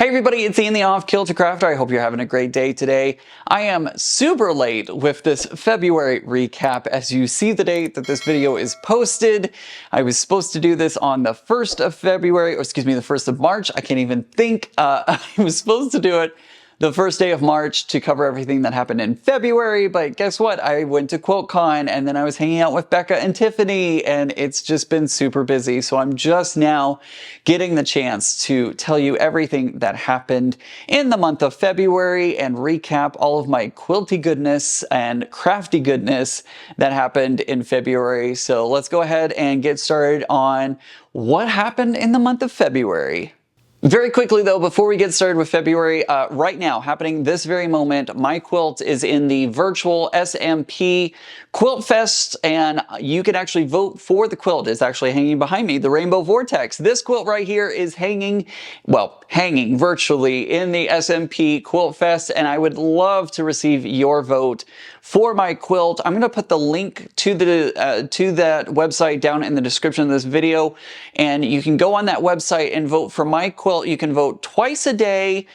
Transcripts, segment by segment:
everybody, it's Ian the Off Kilter Crafter. I hope you're having a great day today. I am super late with this February recap. As you see the date that this video is posted, I was supposed to do this on the 1st of February, or excuse me, the 1st of March. I can't even think. I was supposed to do it the first day of March to cover everything that happened in February, but guess what? I went to QuiltCon and then I was hanging out with Becca and Tiffany, and it's just been super busy. So I'm just now getting the chance to tell you everything that happened in the month of February and recap all of my quilty goodness and crafty goodness that happened in February. So let's go ahead and get started on what happened in the month of February. Very quickly though, before we get started with February, right now, happening this very moment, my quilt is in the virtual SMP Quilt Fest, and you can actually vote for the quilt. It's actually hanging behind me, the Rainbow Vortex. This quilt right here is hanging virtually in the SMP Quilt Fest, and I would love to receive your vote for my quilt. I'm going to put the link to that website down in the description of this video, and you can go on that website and vote for my quilt. You can vote twice a day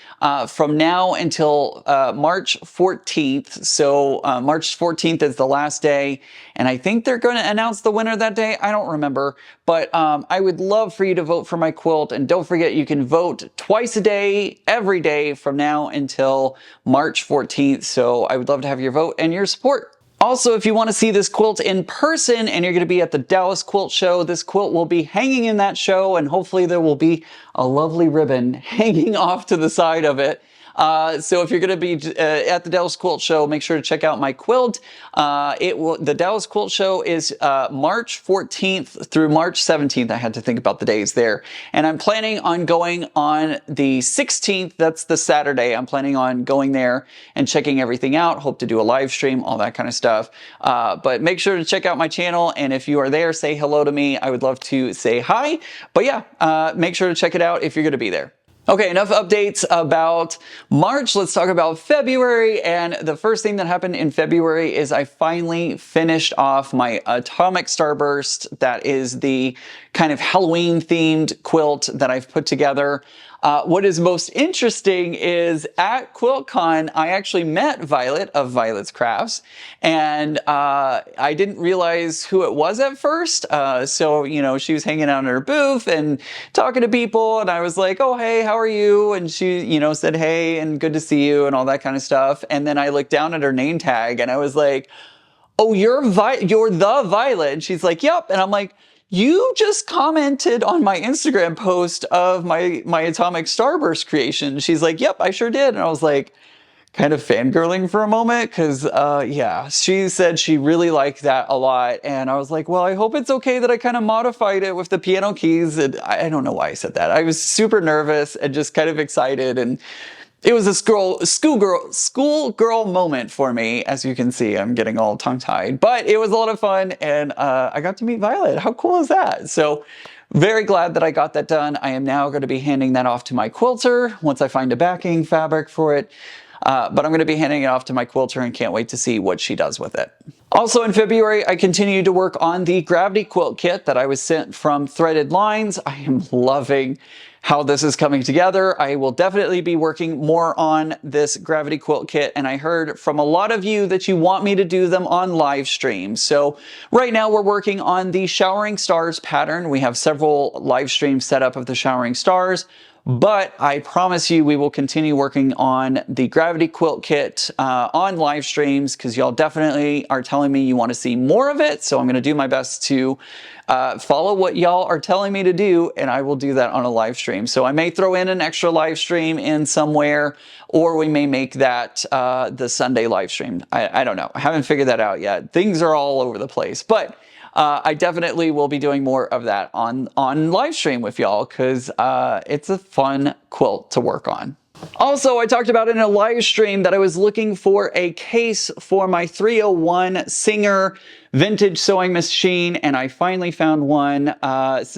from now until March 14th. So March 14th is the last day, and I think they're going to announce the winner that day. I don't remember, but I would love for you to vote for my quilt. And don't forget, you can vote twice a day, every day from now until March 14th. So I would love to have your vote and your support. Also, if you want to see this quilt in person and you're going to be at the Dallas Quilt Show, this quilt will be hanging in that show, and hopefully there will be a lovely ribbon hanging off to the side of it. So if you're going to be at the Dallas Quilt Show, make sure to check out my quilt. The Dallas Quilt Show is March 14th through March 17th. I had to think about the days there. And I'm planning on going on the 16th. That's the Saturday. I'm planning on going there and checking everything out. Hope to do a live stream, all that kind of stuff. But make sure to check out my channel. And if you are there, say hello to me. I would love to say hi. But yeah, make sure to check it out if you're going to be there. Okay, enough updates about March. Let's talk about February. And the first thing that happened in February is I finally finished off my Atomic Starburst. That is the kind of Halloween themed quilt that I've put together. What is most interesting is at QuiltCon, I actually met Violet of Violet's Crafts, and I didn't realize who it was at first. So, you know, she was hanging out in her booth and talking to people, and I was like, oh, hey, how are you? And she, you know, said, hey, and good to see you, and all that kind of stuff. And then I looked down at her name tag, and I was like, oh, you're the Violet. And she's like, yep. And I'm like, you just commented on my Instagram post of my Atomic Starburst creation. She's like, yep, I sure did. And I was like, kind of fangirling for a moment, because yeah, she said she really liked that a lot. And I was like, well, I hope it's okay that I kind of modified it with the piano keys. And I don't know why I said that. I was super nervous and just kind of excited, and it was a schoolgirl moment for me. As you can see, I'm getting all tongue-tied, but it was a lot of fun, and I got to meet Violet. How cool is that? So very glad that I got that done. I am now going to be handing that off to my quilter once I find a backing fabric for it. But I'm going to be handing it off to my quilter and can't wait to see what she does with it. Also in February, I continued to work on the Gravity Quilt Kit that I was sent from Threaded Lines. I am loving how this is coming together. I will definitely be working more on this Gravity Quilt Kit, and I heard from a lot of you that you want me to do them on live streams. So right now we're working on the Showering Stars pattern. We have several live streams set up of the Showering Stars, but I promise you we will continue working on the Gravity Quilt Kit on live streams, because y'all definitely are telling me you want to see more of it. So I'm going to do my best to follow what y'all are telling me to do, and I will do that on a live stream. So I may throw in an extra live stream in somewhere, or we may make that the Sunday live stream. I don't know. I haven't figured that out yet. Things are all over the place, but I definitely will be doing more of that on live stream with y'all, because it's a fun quilt to work on. Also, I talked about in a live stream that I was looking for a case for my 301 Singer vintage sewing machine, and I finally found one.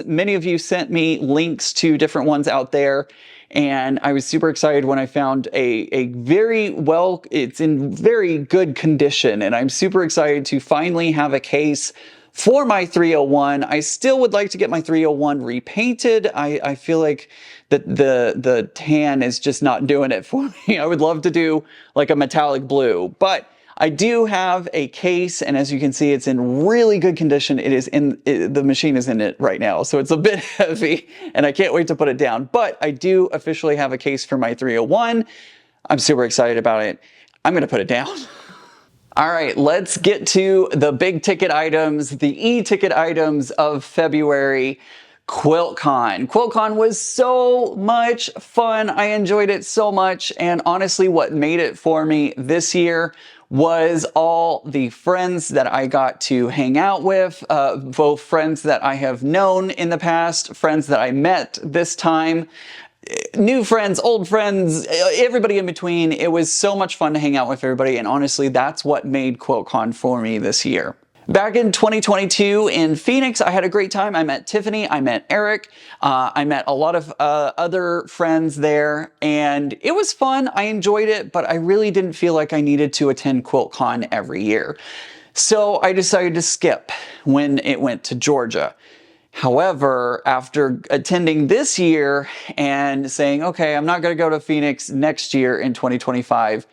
Many of you sent me links to different ones out there, and I was super excited when I found a it's in very good condition, and I'm super excited to finally have a case for my 301. I still would like to get my 301 repainted. I feel like the tan is just not doing it for me. I would love to do like a metallic blue, but I do have a case, and as you can see, it's in really good condition. The machine is in it right now, so it's a bit heavy, and I can't wait to put it down. But I do officially have a case for my 301. I'm super excited about it. I'm gonna put it down. All right, let's get to the big ticket items, the e-ticket items of February. QuiltCon. QuiltCon was so much fun. I enjoyed it so much. And honestly, what made it for me this year was all the friends that I got to hang out with, both friends that I have known in the past, friends that I met this time, new friends, old friends, everybody in between. It was so much fun to hang out with everybody, and honestly, that's what made QuiltCon for me this year. Back in 2022 in Phoenix, I had a great time. I met Tiffany, I met Eric, I met a lot of other friends there, and it was fun. I enjoyed it, but I really didn't feel like I needed to attend QuiltCon every year. So I decided to skip when it went to Georgia. However, after attending this year and saying, okay, I'm not going to go to Phoenix next year in 2025,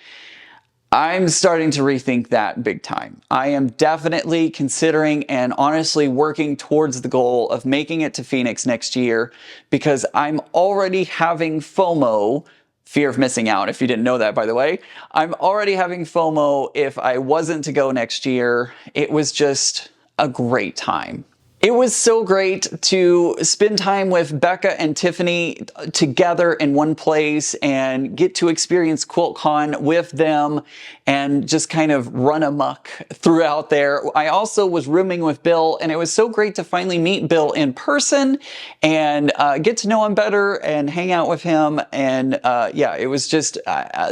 I'm starting to rethink that big time. I am definitely considering and honestly working towards the goal of making it to Phoenix next year, because I'm already having FOMO, fear of missing out, if you didn't know that, by the way. I'm already having FOMO if I wasn't to go next year. It was just a great time. It was so great to spend time with Becca and Tiffany together in one place and get to experience QuiltCon with them and just kind of run amok throughout there. I also was rooming with Bill, and it was so great to finally meet Bill in person and get to know him better and hang out with him. And yeah, it was just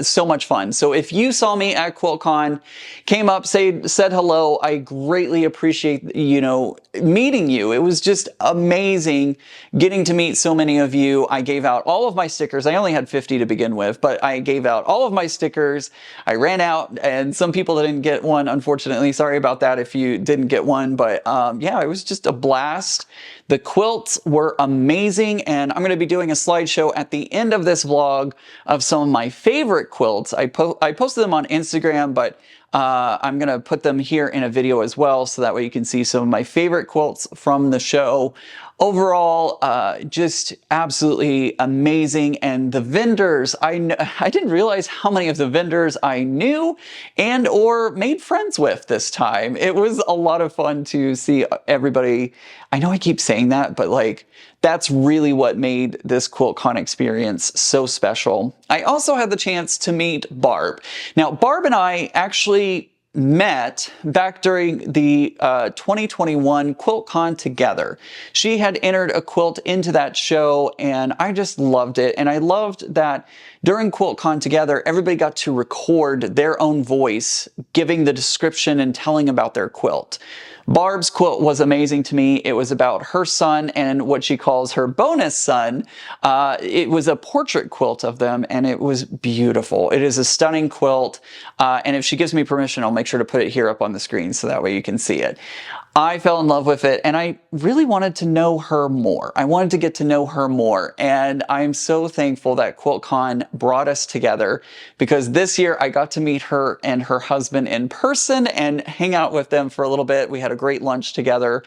so much fun. So if you saw me at QuiltCon, came up, said hello, I greatly appreciate, meeting you. It was just amazing getting to meet so many of you. I gave out all of my stickers. I only had 50 to begin with, but I gave out all of my stickers. I ran out, and some people didn't get one, unfortunately. Sorry about that if you didn't get one, but yeah, it was just a blast. The quilts were amazing, and I'm going to be doing a slideshow at the end of this vlog of some of my favorite quilts. I posted them on Instagram, but I'm going to put them here in a video as well, so that way you can see some of my favorite quilts from the show. Overall, just absolutely amazing. And the vendors, I didn't realize how many of the vendors I knew and or made friends with this time. It was a lot of fun to see everybody. I know I keep saying that, but like, that's really what made this QuiltCon experience so special. I also had the chance to meet Barb. Now, Barb and I actually met back during the 2021 QuiltCon together. She had entered a quilt into that show, and I just loved it. And I loved that during QuiltCon together, everybody got to record their own voice, giving the description and telling about their quilt. Barb's quilt was amazing to me. It was about her son and what she calls her bonus son. It was a portrait quilt of them, and it was beautiful. It is a stunning quilt, and if she gives me permission, I'll make sure to put it here up on the screen so that way you can see it. I fell in love with it, and I really wanted to know her more. I wanted to get to know her more, and I'm so thankful that QuiltCon brought us together, because this year I got to meet her and her husband in person and hang out with them for a little bit. We had a great lunch together,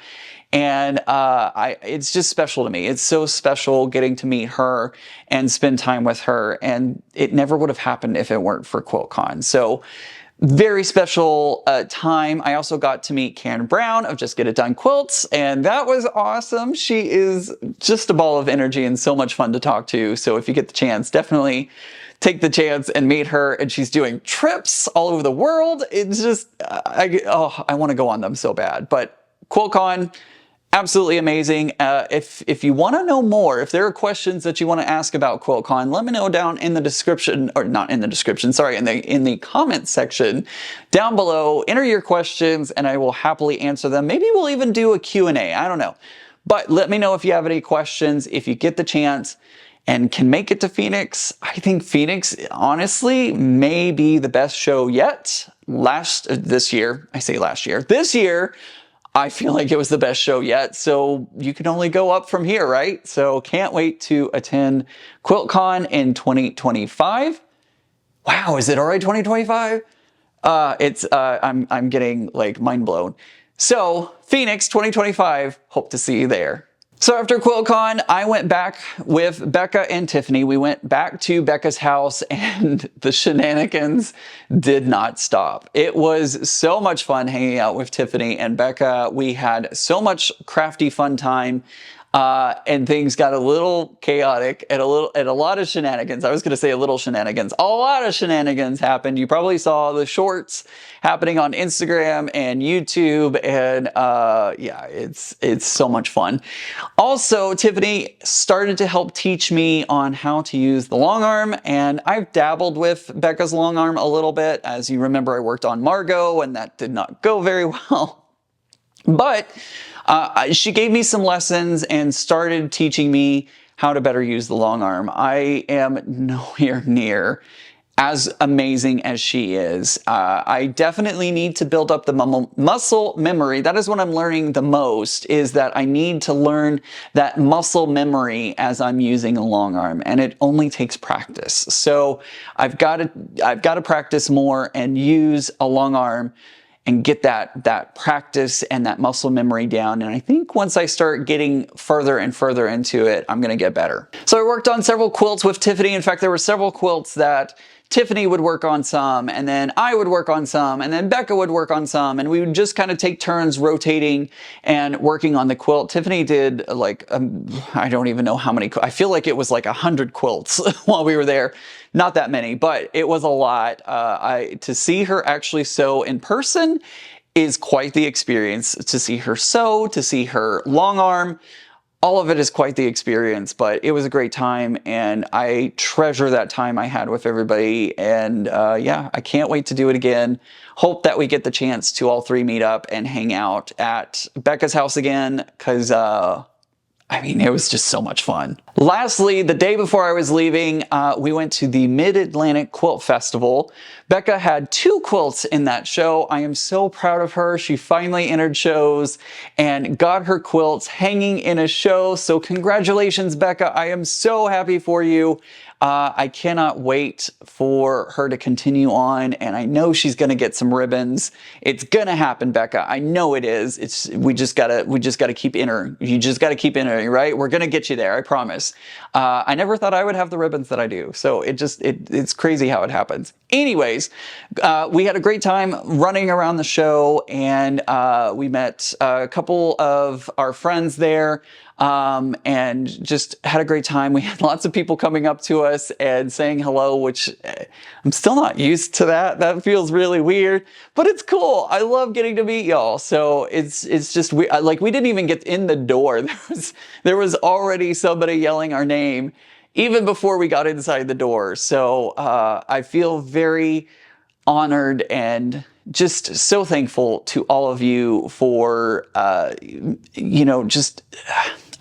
and it's just special to me. It's so special getting to meet her and spend time with her, and it never would have happened if it weren't for QuiltCon. So very special time. I also got to meet Karen Brown of Just Get It Done Quilts, and that was awesome. She is just a ball of energy and so much fun to talk to. So if you get the chance, definitely take the chance and meet her. And she's doing trips all over the world. It's just, I want to go on them so bad. But QuiltCon, absolutely amazing. If you want to know more, if there are questions that you want to ask about QuiltCon, let me know down in the description, or not in the description, sorry, in the comment section down below. Enter your questions and I will happily answer them. Maybe we'll even do a Q&A. I don't know. But let me know if you have any questions, if you get the chance and can make it to Phoenix. I think Phoenix, honestly, may be the best show yet. This year, I feel like it was the best show yet, so you can only go up from here, right? So can't wait to attend QuiltCon in 2025. Wow, is it already 2025? I'm getting like mind blown. So Phoenix 2025, hope to see you there. So after QuiltCon, I went back with Becca and Tiffany. We went back to Becca's house and the shenanigans did not stop. It was so much fun hanging out with Tiffany and Becca. We had so much crafty fun time. And things got a little chaotic and a lot of shenanigans. I was going to say a little shenanigans. A lot of shenanigans happened. You probably saw the shorts happening on Instagram and YouTube, and yeah, it's so much fun. Also, Tiffany started to help teach me on how to use the long arm, and I've dabbled with Becca's long arm a little bit. As you remember, I worked on Margot, and that did not go very well. But she gave me some lessons and started teaching me how to better use the long arm. I am nowhere near as amazing as she is. I definitely need to build up the muscle memory. That is what I'm learning the most, is that I need to learn that muscle memory as I'm using a long arm, and it only takes practice. So I've got to practice more and use a long arm and get that practice and that muscle memory down. And I think once I start getting further and further into it, I'm gonna get better. So I worked on several quilts with Tiffany. In fact, there were several quilts that Tiffany would work on some, and then I would work on some, and then Becca would work on some, and we would just kind of take turns rotating and working on the quilt. Tiffany did like, I don't even know how many, I feel like it was like 100 quilts while we were there. Not that many, but it was a lot. To see her actually sew in person is quite the experience. To see her sew, to see her long arm, all of it is quite the experience, but it was a great time, and I treasure that time I had with everybody. And yeah, I can't wait to do it again. Hope that we get the chance to all three meet up and hang out at Becca's house again, because I mean, it was just so much fun. Lastly, the day before I was leaving, we went to the MidAtlantic Quilt Festival. Becca had 2 quilts in that show. I am so proud of her. She finally entered shows and got her quilts hanging in a show. So congratulations, Becca. I am so happy for you. I cannot wait for her to continue on, and I know she's gonna get some ribbons. It's gonna happen, Becca. I know it is. We just gotta keep entering. You just gotta keep entering, right? We're gonna get you there, I promise. I never thought I would have the ribbons that I do, so it's crazy how it happens. Anyways, we had a great time running around the show, and we met a couple of our friends there. And just had a great time. We had lots of people coming up to us and saying hello, which I'm still not used to that. That feels really weird, but it's cool. I love getting to meet y'all. So it's just like we didn't even get in the door. There was already somebody yelling our name even before we got inside the door. So I feel very honored and just so thankful to all of you for, you know, just,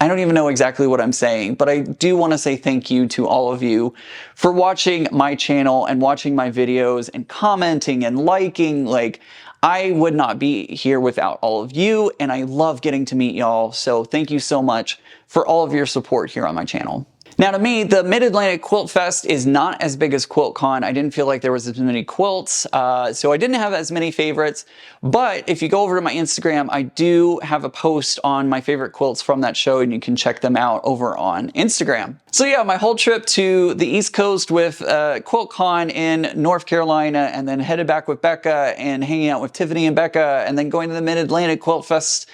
I don't even know exactly what I'm saying, but I do want to say thank you to all of you for watching my channel and watching my videos and commenting and liking. Like, I would not be here without all of you, and I love getting to meet y'all. So thank you so much for all of your support here on my channel. Now, to me, the MidAtlantic Quilt Fest is not as big as QuiltCon. I didn't feel like there was as many quilts, so I didn't have as many favorites. But if you go over to my Instagram, I do have a post on my favorite quilts from that show, and you can check them out over on Instagram. So yeah, my whole trip to the East Coast with QuiltCon in North Carolina, and then headed back with Becca and hanging out with Tiffany and Becca, and then going to the MidAtlantic Quilt Fest.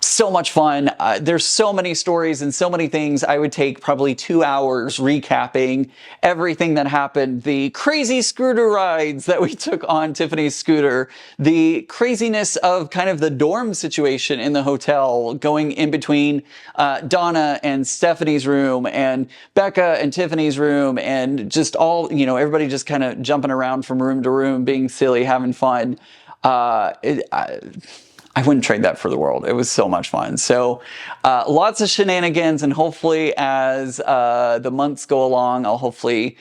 So much fun. There's so many stories and so many things. I would take probably 2 hours recapping everything that happened. The crazy scooter rides that we took on Tiffany's scooter, the craziness of kind of the dorm situation in the hotel, going in between Donna and Stephanie's room and Becca and Tiffany's room, and just all, you know, everybody just kind of jumping around from room to room, being silly, having fun. I wouldn't trade that for the world. It was so much fun. So lots of shenanigans, and hopefully as the months go along, I'll hopefully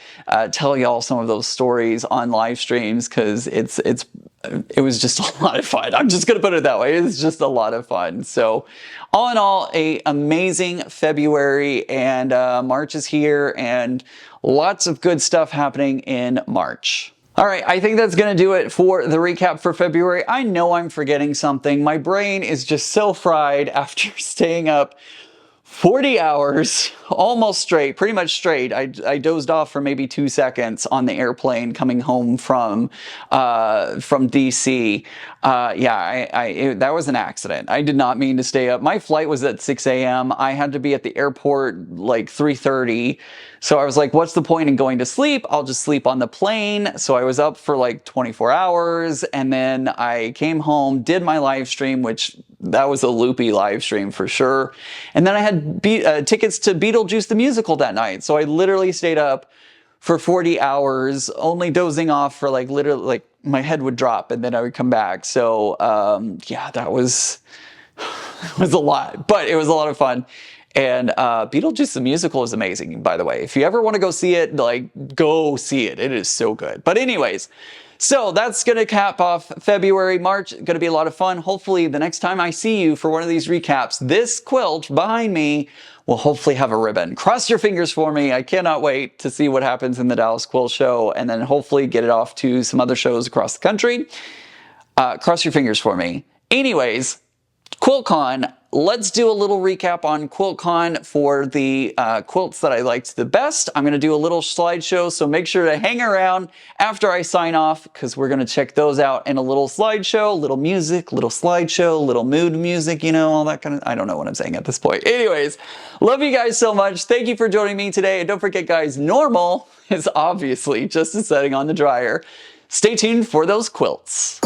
tell y'all some of those stories on live streams, because it's it was just a lot of fun. I'm just gonna put it that way. It was just a lot of fun. So all in all, a amazing February, and March is here, and lots of good stuff happening in March. All right, I think that's going to do it for the recap for February. I know I'm forgetting something. My brain is just so fried after staying up 40 hours, almost straight, pretty much straight. I dozed off for maybe 2 seconds on the airplane coming home from DC. That was an accident. I did not mean to stay up. My flight was at 6 a.m. I had to be at the airport like 3:30. So I was like, what's the point in going to sleep? I'll just sleep on the plane. So I was up for like 24 hours, and then I came home, did my live stream, which that was a loopy live stream for sure. And then I had tickets to Beetlejuice the musical that night. So I literally stayed up for 40 hours, only dozing off for like literally, like my head would drop and then I would come back. So yeah, that was, it was a lot, but it was a lot of fun. And Beetlejuice the musical is amazing, by the way. If you ever want to go see it, like, go see it. It is so good. But anyways, so that's going to cap off February. March, going to be a lot of fun. Hopefully the next time I see you for one of these recaps, this quilt behind me will hopefully have a ribbon. Cross your fingers for me. I cannot wait to see what happens in the Dallas Quilt Show, and then hopefully get it off to some other shows across the country. Cross your fingers for me. Anyways, QuiltCon, let's do a little recap on QuiltCon for the quilts that I liked the best. I'm going to do a little slideshow, so make sure to hang around after I sign off, because we're going to check those out in a little slideshow, little music, little slideshow, little mood music, you know, all that kind of, I don't know what I'm saying at this point. Anyways, love you guys so much. Thank you for joining me today. And don't forget, guys, normal is obviously just a setting on the dryer. Stay tuned for those quilts.